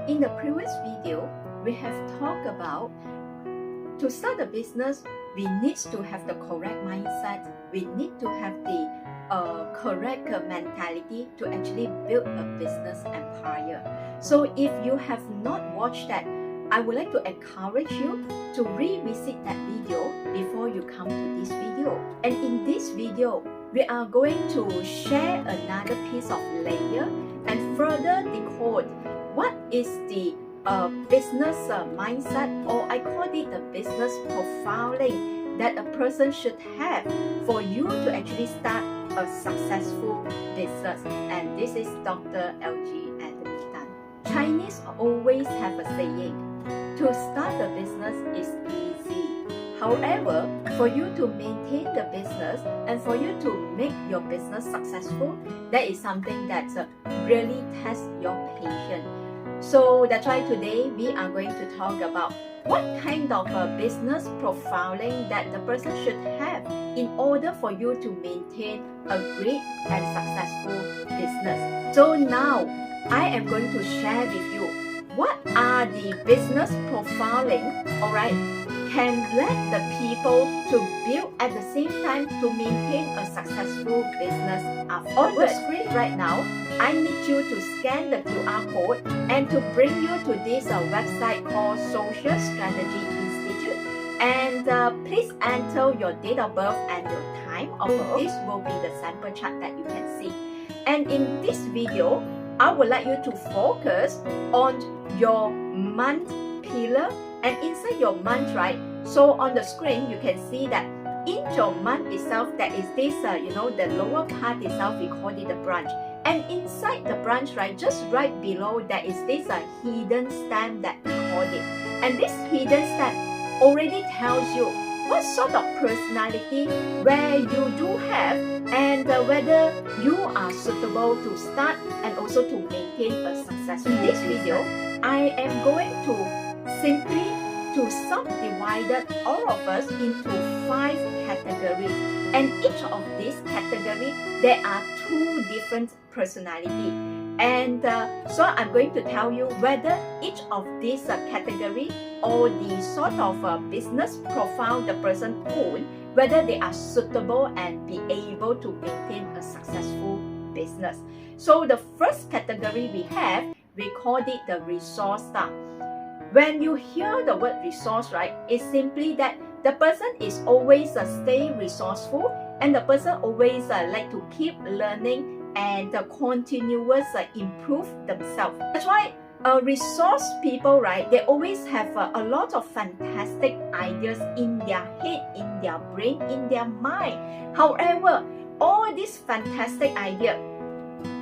In the previous video, we have talked about to start a business, we need to have the correct mindset. We need to have the correct mentality to actually build a business empire. So if you have not watched that, I would like to encourage you to revisit that video before you come to this video. And in this video, we are going to share another piece of layer and further decode what is the business mindset, or I call it the business profiling that a person should have for you to actually start a successful business. And this is Dr. LG Adeline. Chinese always have a saying, to start a business is easy. However, for you to maintain the business and for you to make your business successful, that is something that really tests your patience. So that's why today we are going to talk about what kind of business profiling that the person should have in order for you to maintain a great and successful business. So now I am going to share with you what are the business profiling, alright, can let the people to build at the same time to maintain a successful business afterwards. On the screen right now, I need you to scan the QR code and to bring you to this website called Social Strategy Institute. And please enter your date of birth and your time of birth. This will be the sample chart that you can see. And in this video, I would like you to focus on your month pillar. And inside your month, right, so on the screen, you can see that in your month itself, there is this, the lower part itself, we call it the branch. And inside the branch, right, just right below, there is this hidden stamp that we call it. And this hidden stamp already tells you what sort of personality where you do have and whether you are suitable to start and also to maintain a success. In this video, I am going to simply to subdivide all of us into 5 categories, and each of these categories there are 2 different personalities, and so I'm going to tell you whether each of these category or the sort of business profile the person own, whether they are suitable and be able to maintain a successful business. So the first category we have, we call it the resource star. When you hear the word resource, right, it's simply that the person is always stay resourceful, and the person always like to keep learning and continuous improve themselves. That's why resource people, right, they always have a lot of fantastic ideas in their head, in their brain, in their mind. However, all these fantastic ideas,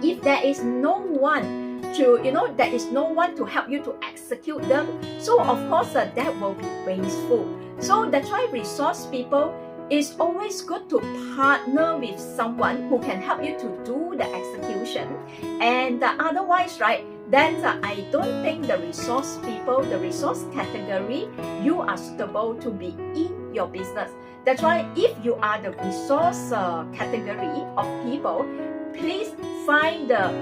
if there is no one to, there is no one to help you to execute them, so of course that will be wasteful. So that's why resource people, is always good to partner with someone who can help you to do the execution. And otherwise, right, then I don't think the resource people, the resource category, you are suitable to be in your business. That's why if you are the resource category of people, please find the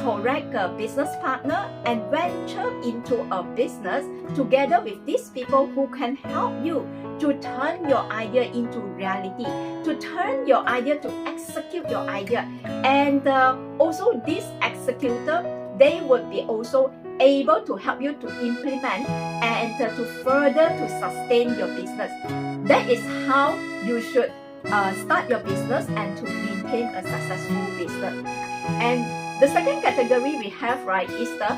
correct business partner and venture into a business together with these people who can help you to turn your idea into reality, to turn your idea to execute your idea. And also this executor, they would be also able to help you to implement and to further to sustain your business. That is how you should start your business and to maintain a successful business. And the second category we have, right, is the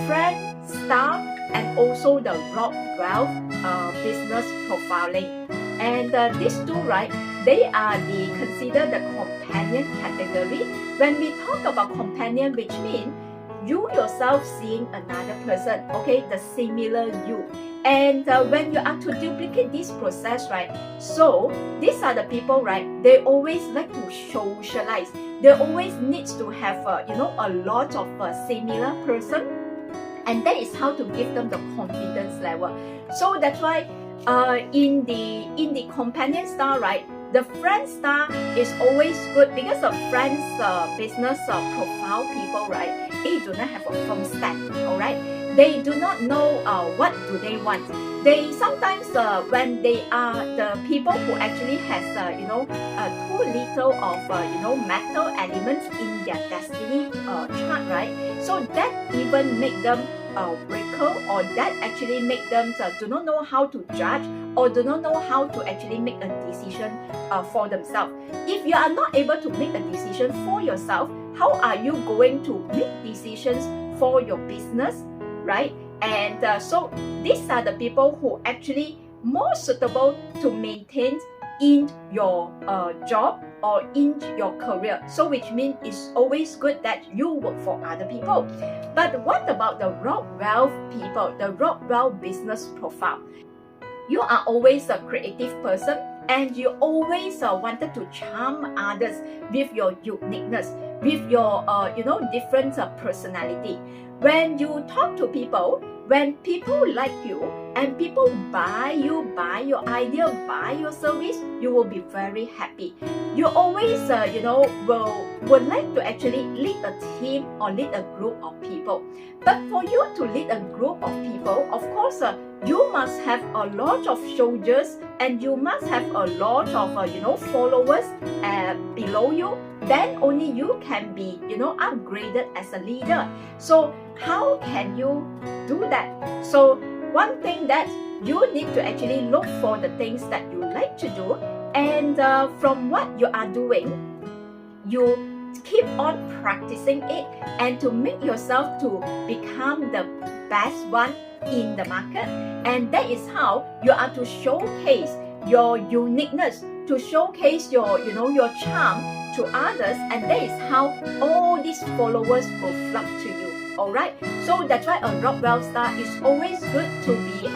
friend, staff, and also the rock wealth business profiling. And these 2, right, they are considered the companion category. When we talk about companion, which means you yourself seeing another person, okay, the similar you. And when you are to duplicate this process, right, so these are the people, right, they always like to socialize. They always need to have, a lot of similar person. And that is how to give them the confidence level. So that's why in the companion style, right, the friend style is always good because of friends business profile people, right, they do not have a firm stand, alright. They do not know what do they want. They sometimes when they are the people who actually has too little of metal elements in their destiny chart, right? So that even make them wrinkle, or that actually make them do not know how to judge, or do not know how to actually make a decision for themselves. If you are not able to make a decision for yourself, how are you going to make decisions for your business, right? And so these are the people who actually more suitable to maintain in your job or in your career. So which means it's always good that you work for other people. But what about the Rockwell people, the Rockwell business profile? You are always a creative person, and you always wanted to charm others with your uniqueness, with your different personality. When you talk to people, when people like you and people buy your idea, buy your service, you will be very happy. You always would like to actually lead a team or lead a group of people. But for you to lead a group of people, of course, you must have a lot of soldiers, and you must have a lot of followers below you. Then only you can be upgraded as a leader. So how can you do that? So one thing that you need to actually look for the things that you like to do, and from what you are doing, you keep on practicing it, and to make yourself to become the best one in the market. And that is how you are to showcase your uniqueness, to showcase your charm to others, and that is how all these followers will flock to you. All right, so that's why a Rockwell star is always good to be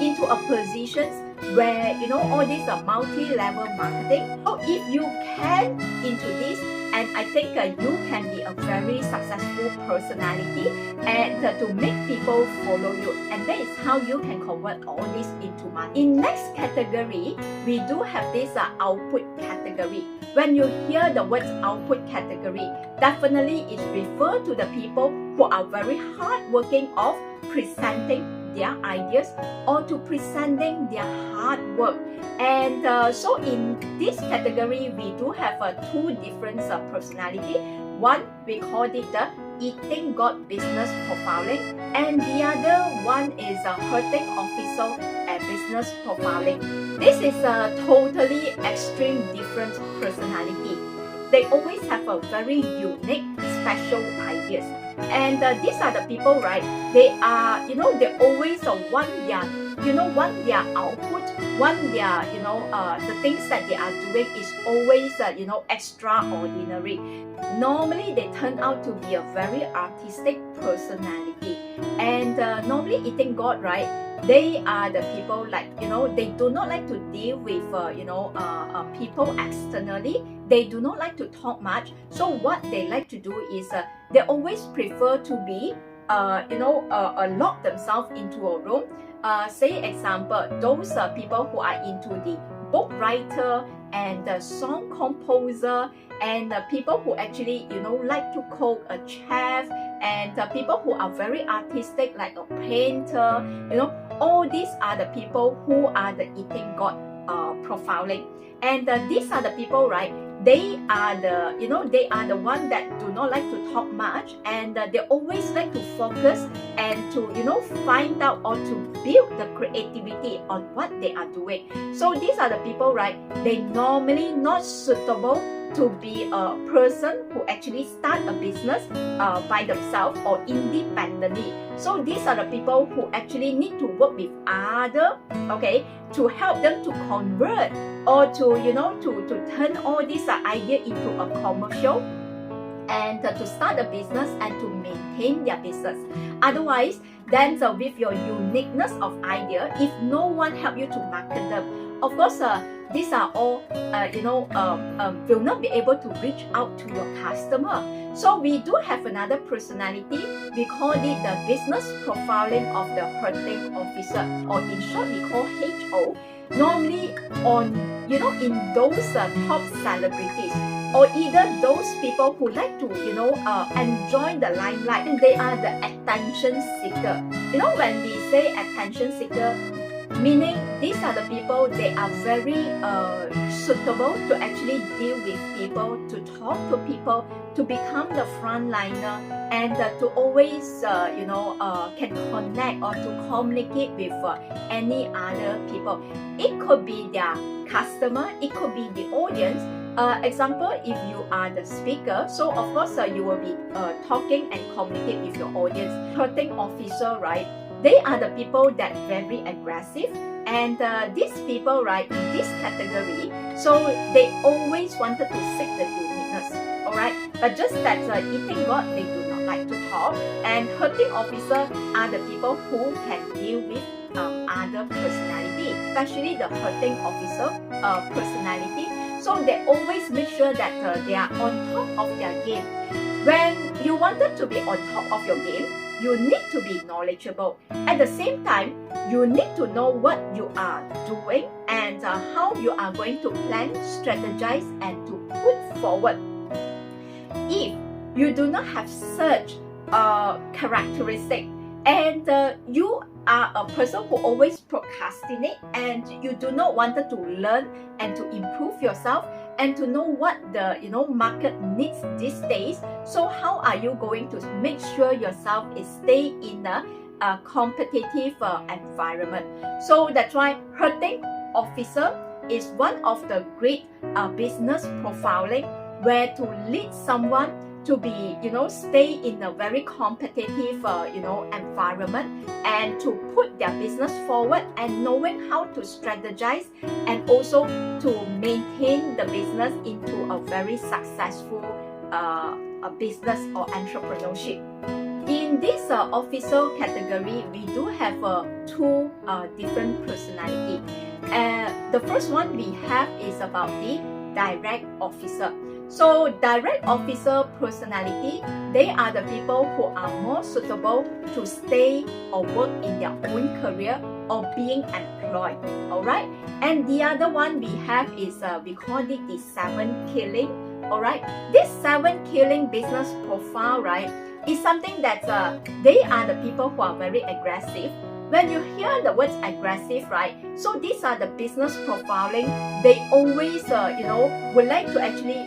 into a positions where all these are multi-level marketing. So if you can into this, and I think you can be a very successful personality, and to make people follow you, and that is how you can convert all this into money. In next category, we do have this output category. When you hear the word output category, definitely it refers to the people who are very hardworking of presenting their ideas or to presenting their hard work. And so in this category, we do have two different personality. One, we call it the eating God business profiling, and the other one is a hurting officer and business profiling. This is a totally extreme different personality. They always have a very unique, special ideas. And these are the people, right? They are, they always want their output, want their, the things that they are doing is always, extraordinary. Normally, they turn out to be a very artistic personality. And normally, eating God, right? They are the people like, they do not like to deal with, people externally. They do not like to talk much. So what they like to do is they always prefer to be, lock themselves into a room. Say example, those people who are into the book writer and the song composer, and people who actually, like to cook, a chef, and people who are very artistic like a painter, all these are the people who are the eating God profiling. And these are the people, right? They are the, they are the one that do not like to talk much, and they always like to focus and to, find out or to build the creativity on what they are doing. So these are the people, right? They normally not suitable to be a person who actually start a business by themselves or independently. So these are the people who actually need to work with other, okay, to help them to convert or to, to turn all this idea into a commercial, and to start a business and to maintain their business. Otherwise, then with your uniqueness of idea, if no one help you to market them, of course, these are all, will not be able to reach out to your customer. So we do have another personality. We call it the business profiling of the hurting officer, or in short, we call HO. Normally, on in those top celebrities, or either those people who like to, enjoy the limelight, and they are the attention seeker. When we say attention seeker, meaning these are the people, they are very suitable to actually deal with people, to talk to people, to become the frontliner, and to always can connect or to communicate with any other people. It could be their customer, it could be the audience. Example, if you are the speaker, so of course you will be talking and communicate with your audience. Hurting officer, right? They are the people that very aggressive, and these people, right, in this category, so they always wanted to seek the uniqueness, all right? But just that eating God, they do not like to talk, and hurting officer are the people who can deal with other personality, especially the hurting officer personality. So they always make sure that they are on top of their game. When you wanted to be on top of your game, you need to be knowledgeable. At the same time, you need to know what you are doing and how you are going to plan, strategize, and to put forward. If you do not have such characteristic, and you are a person who always procrastinate, and you do not want to learn and to improve yourself and to know what the market needs these days, so how are you going to make sure yourself is stay in a competitive environment? So that's why hurting officer is one of the great business profiling, where to lead someone to be, stay in a very competitive, environment, and to put their business forward, and knowing how to strategize, and also to maintain the business into a very successful business or entrepreneurship. In this officer category, we do have two different personality. The first one we have is about the direct officer. So direct officer personality, they are the people who are more suitable to stay or work in their own career or being employed, all right? And the other one we have is, we call it the 7 killing, all right? This 7 killing business profile, right, is something that they are the people who are very aggressive. When you hear the words aggressive, right, so these are the business profiling. They always, would like to actually,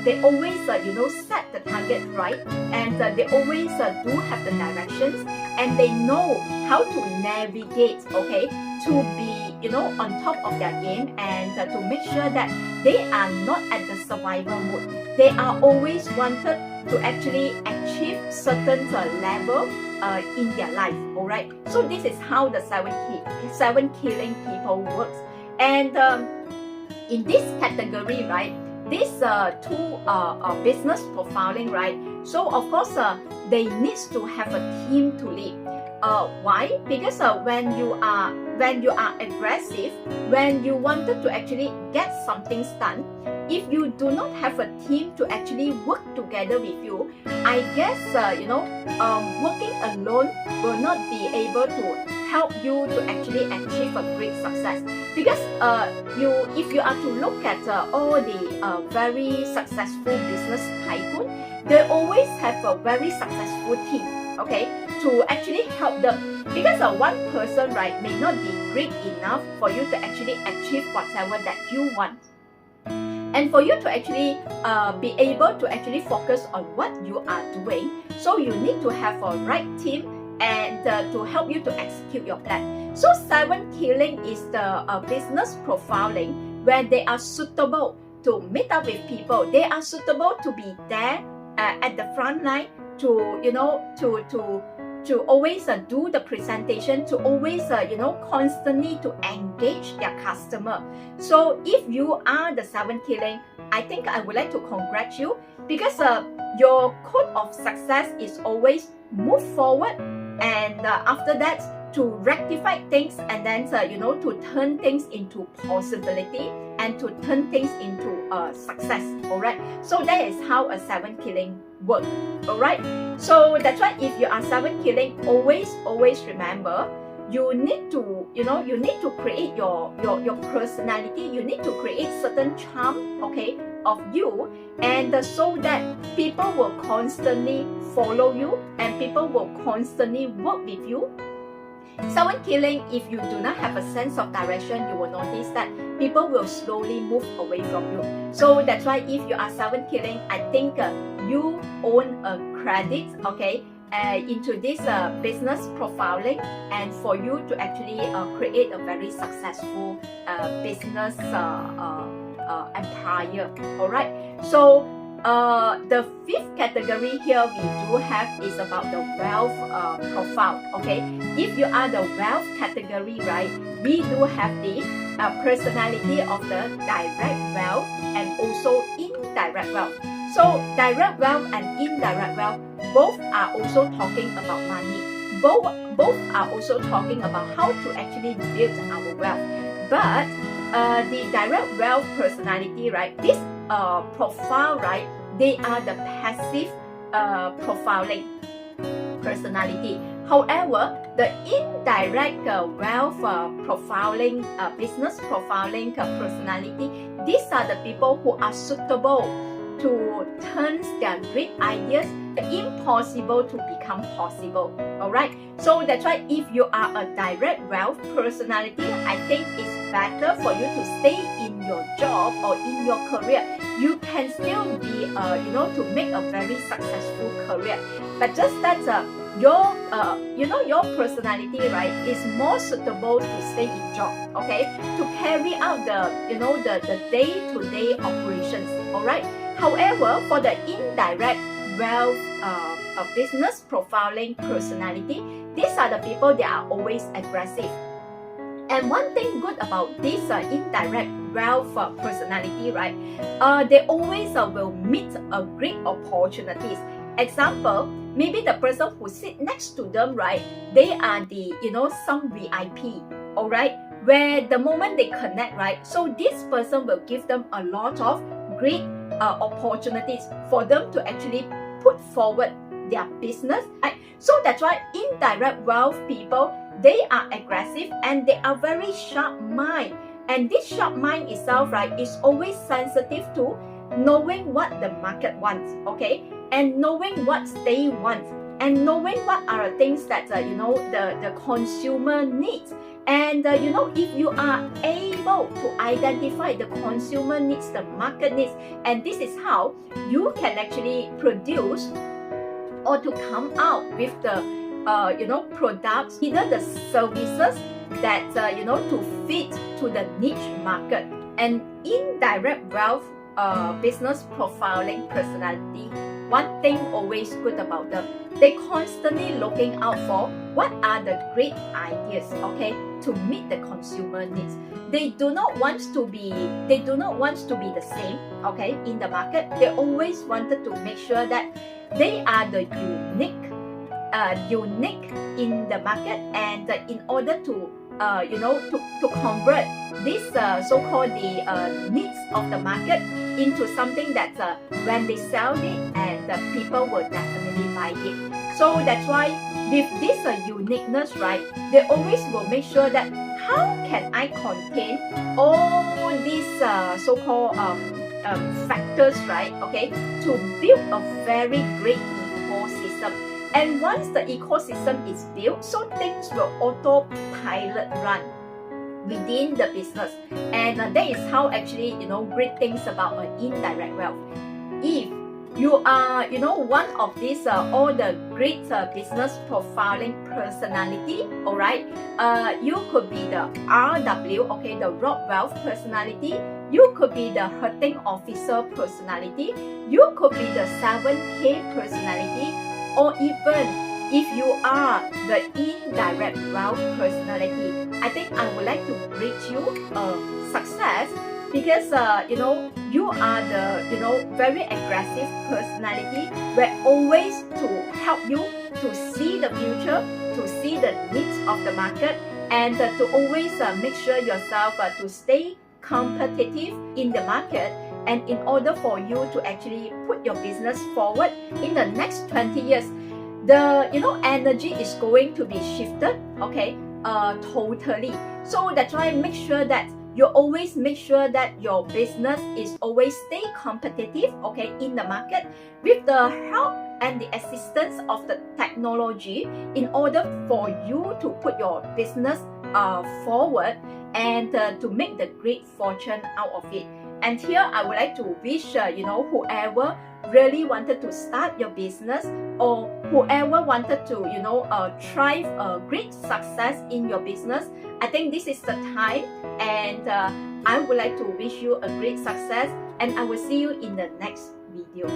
they always, set the target right, and they always do have the directions, and they know how to navigate, okay, to be, on top of their game, and to make sure that they are not at the survival mode. They are always wanted to actually achieve certain level in their life, all right? So this is how the 7 killing people works. And in this category, right, these two business profiling, right, so of course they need to have a team to lead. Why? Because when you are aggressive, when you wanted to actually get something done, if you do not have a team to actually work together with you, I guess working alone will not be able to help you to actually achieve a great success. Because if you are to look at all the very successful business tycoon, they always have a very successful team, okay, to actually help them. Because one person, right, may not be great enough for you to actually achieve whatever that you want. And for you to actually be able to actually focus on what you are doing, so you need to have a right team and to help you to execute your plan. So 7 killing is the business profiling, where they are suitable to meet up with people. They are suitable to be there at the front line, to to always do the presentation, to always constantly to engage their customer. So if you are the 7 killing, I think I would like to congratulate you, because your code of success is always move forward, and after that to rectify things, and then to turn things into possibility, and to turn things into success. All right, so that is how a 7 killing work. All right, so that's why if you are 7 killing, always remember, you need to create your personality. You need to create certain charm, okay, of you, and so that people will constantly follow you and people will constantly work with you. Silent killing, if you do not have a sense of direction, you will notice that people will slowly move away from you. So that's why if you are silent killing, I think you own a credit, okay, into this business profiling, and for you to actually create a very successful business empire. All right. So the fifth category here we do have is about the wealth profile. Okay, if you are the wealth category, right, we do have the personality of the direct wealth and also indirect wealth. So direct wealth and indirect wealth both are also talking about money. Both are also talking about how to actually build our wealth. But the direct wealth personality, right, this profile, right, they are the passive profiling personality. However, the indirect wealth profiling, business profiling personality, these are the people who are suitable to turn their great ideas, the impossible to become possible. Alright, so that's why if you are a direct wealth personality, I think it's better for you to stay in your job or in your career. You can still be, to make a very successful career, but just that your personality, right, is more suitable to stay in job, okay, to carry out the day-to-day operations. Alright. However, for the indirect wealth business profiling personality, these are the people that are always aggressive. And one thing good about this indirect wealth personality, right, they always will meet great opportunities. Example, maybe the person who sit next to them, right, they are the, some VIP, all right, where the moment they connect, right, so this person will give them a lot of great opportunities for them to actually put forward their business, right? So that's why indirect wealth people, they are aggressive and they are very sharp mind, and this sharp mind itself, right, is always sensitive to knowing what the market wants, okay, and knowing what they want, and knowing what are the things that the consumer needs. And if you are able to identify the consumer needs, the market needs, and this is how you can actually produce or to come out with the products, either the services that to fit to the niche market. And indirect wealth business profiling personality, one thing always good about them, they constantly looking out for what are the great ideas, okay, to meet the consumer needs. They do not want to be the same, okay, in the market. They always wanted to make sure that they are the unique in the market, and in order to to convert this so-called the needs of the market into something that when they sell it, and the people will definitely buy it. So that's why with this uniqueness, right, they always will make sure that how can I contain all these so-called factors, right, okay, to build a very great ecosystem. And once the ecosystem is built, so things will autopilot run within the business. And that is how actually, great things about indirect wealth. If you are, one of these, all the great business profiling personality, all right, you could be the RW, okay, the Rock Wealth personality. You could be the hurting officer personality. You could be the 7K personality, or even if you are the indirect wealth personality. I think I would like to greet you success, because you are the very aggressive personality, where always to help you to see the future, to see the needs of the market, and to always make sure yourself to stay competitive in the market. And in order for you to actually put your business forward in the next 20 years, the energy is going to be shifted, okay, totally. So that's why make sure that you always make sure that your business is always stay competitive, okay, in the market with the help and the assistance of the technology in order for you to put your business forward and to make the great fortune out of it. And here I would like to wish whoever really wanted to start your business, or whoever wanted to thrive a great success in your business, I think this is the time, and I would like to wish you a great success, and I will see you in the next video.